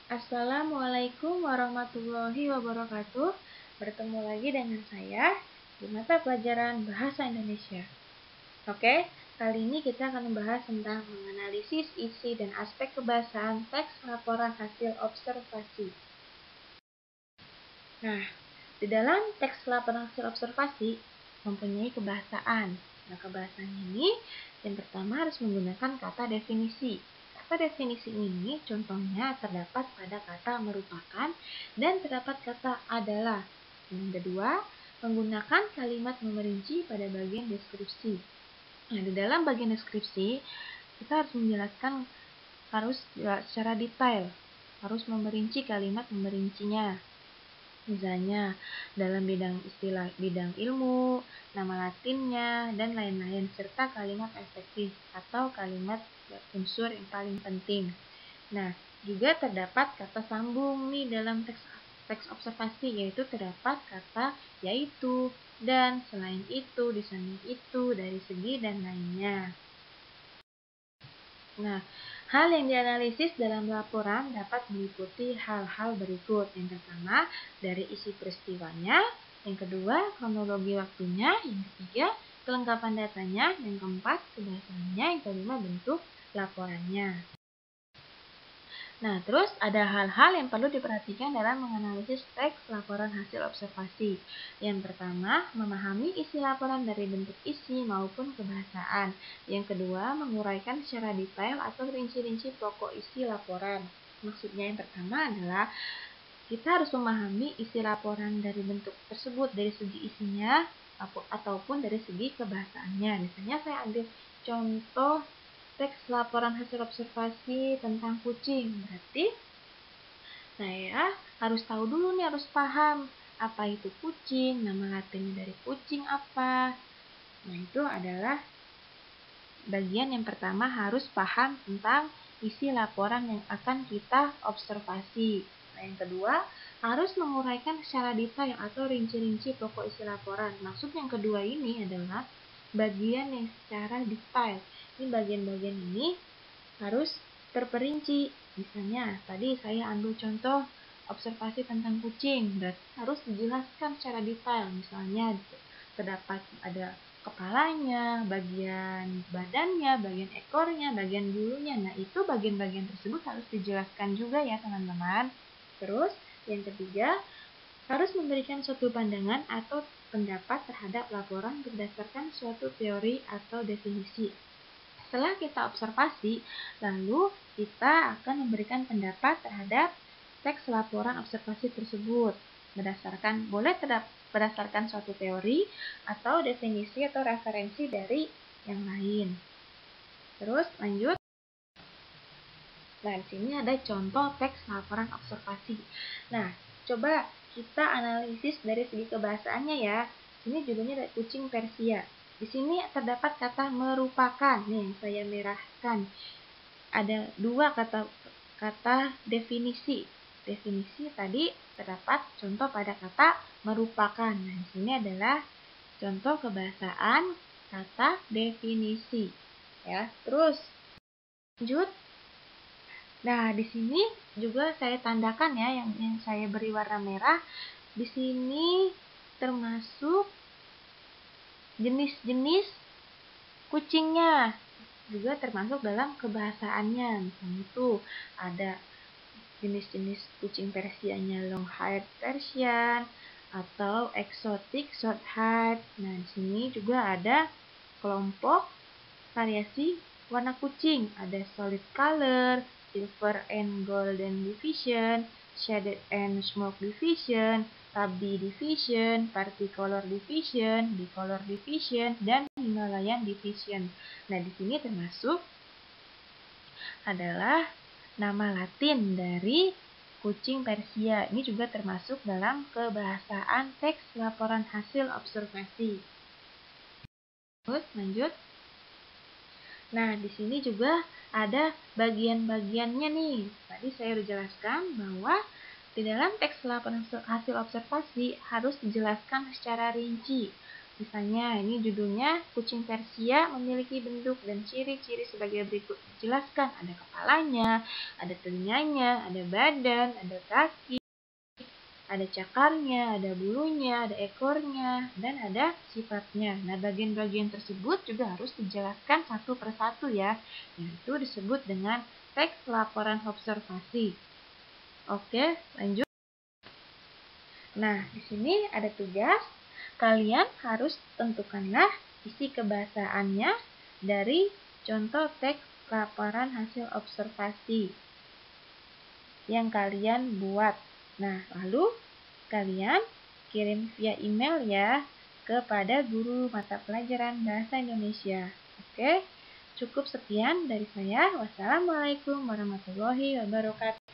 Assalamualaikum warahmatullahi wabarakatuh. Bertemu lagi dengan saya di mata pelajaran Bahasa Indonesia. Oke, kali ini kita akan membahas tentang menganalisis isi dan aspek kebahasaan teks laporan hasil observasi. Nah, di dalam teks laporan hasil observasi mempunyai kebahasaan. Nah, kebahasaan ini yang pertama harus menggunakan kata definisi. Kata definisi ini contohnya terdapat pada kata merupakan dan terdapat kata adalah. Yang kedua, menggunakan kalimat memerinci pada bagian deskripsi. Nah, di dalam bagian deskripsi kita harus menjelaskan secara detail, harus memerinci kalimat memerincinya. Misalnya dalam bidang ilmu, nama latinnya, dan lain-lain, serta kalimat efektif atau kalimat unsur yang paling penting. Nah, juga terdapat kata sambung nih dalam teks observasi, yaitu terdapat kata yaitu, dan, selain itu, di samping itu, dari segi, dan lainnya. Nah, hal yang dianalisis dalam laporan dapat meliputi hal-hal berikut. Yang pertama, dari isi peristiwanya. Yang kedua, kronologi waktunya. Yang ketiga, kelengkapan datanya. Yang keempat, kebahasaannya. Yang kelima, bentuk laporannya. Nah, terus ada hal-hal yang perlu diperhatikan dalam menganalisis teks laporan hasil observasi. Yang pertama, memahami isi laporan dari bentuk isi maupun kebahasaan. Yang kedua, menguraikan secara detail atau rinci-rinci pokok isi laporan. Maksudnya yang pertama adalah kita harus memahami isi laporan dari bentuk tersebut, dari segi isinya ataupun dari segi kebahasaannya. Misalnya saya ambil contoh teks laporan hasil observasi tentang kucing. Berarti saya harus tahu dulu nih, harus paham apa itu kucing, nama latinnya dari kucing apa. Nah, itu adalah bagian yang pertama, harus paham tentang isi laporan yang akan kita observasi. Nah, yang kedua, harus menguraikan secara detail atau rinci-rinci pokok isi laporan. Maksud yang kedua ini adalah bagian yang secara detail. Ini bagian-bagian ini harus terperinci. Misalnya, tadi saya ambil contoh observasi tentang kucing, berarti harus dijelaskan secara detail. Misalnya, terdapat ada kepalanya, bagian badannya, bagian ekornya, bagian bulunya. Nah, itu bagian-bagian tersebut harus dijelaskan juga ya, teman-teman. Terus, yang ketiga, harus memberikan suatu pandangan atau pendapat terhadap laporan berdasarkan suatu teori atau definisi. Setelah kita observasi, lalu kita akan memberikan pendapat terhadap teks laporan observasi tersebut berdasarkan suatu teori atau definisi atau referensi dari yang lain. Terus lanjut. Nah, di sini ada contoh teks laporan observasi. Nah, coba kita analisis dari segi kebahasaannya ya. Ini judulnya ada kucing Persia. Di sini terdapat kata merupakan, nih yang saya merahkan. Ada dua kata definisi. Definisi tadi terdapat contoh pada kata merupakan. Nah, di sini adalah contoh kebahasaan kata definisi. Ya, terus lanjut. Nah, di sini juga saya tandakan ya, yang saya beri warna merah. Di sini termasuk jenis-jenis kucingnya, juga termasuk dalam kebahasaannya. Misalnya itu ada jenis-jenis kucing Persianya long-haired Persian atau exotic short-haired. Nah, di sini juga ada kelompok variasi warna kucing. Ada solid color, silver and golden division, shaded and smoke division, tabby division, particolor division, bicolor division, dan Himalayan division. Nah, di sini termasuk adalah nama Latin dari kucing Persia. Ini juga termasuk dalam kebahasaan teks laporan hasil observasi. Terus lanjut. Nah, di sini juga ada bagian-bagiannya nih. Tadi saya sudah jelaskan bahwa di dalam teks laporan hasil observasi harus dijelaskan secara rinci Misalnya, ini judulnya kucing Persia memiliki bentuk dan ciri-ciri sebagai berikut. Dijelaskan, ada kepalanya, ada telinganya, ada badan, ada kaki, ada cakarnya, ada bulunya, ada ekornya, dan ada sifatnya. Nah, bagian-bagian tersebut juga harus dijelaskan satu persatu ya, yaitu disebut dengan teks laporan observasi. Oke, lanjut. Nah, di sini ada tugas. Kalian harus tentukanlah isi kebahasaannya dari contoh teks laporan hasil observasi yang kalian buat. Nah, lalu kalian kirim via email ya kepada guru mata pelajaran Bahasa Indonesia. Oke, cukup sekian dari saya. Wassalamualaikum warahmatullahi wabarakatuh.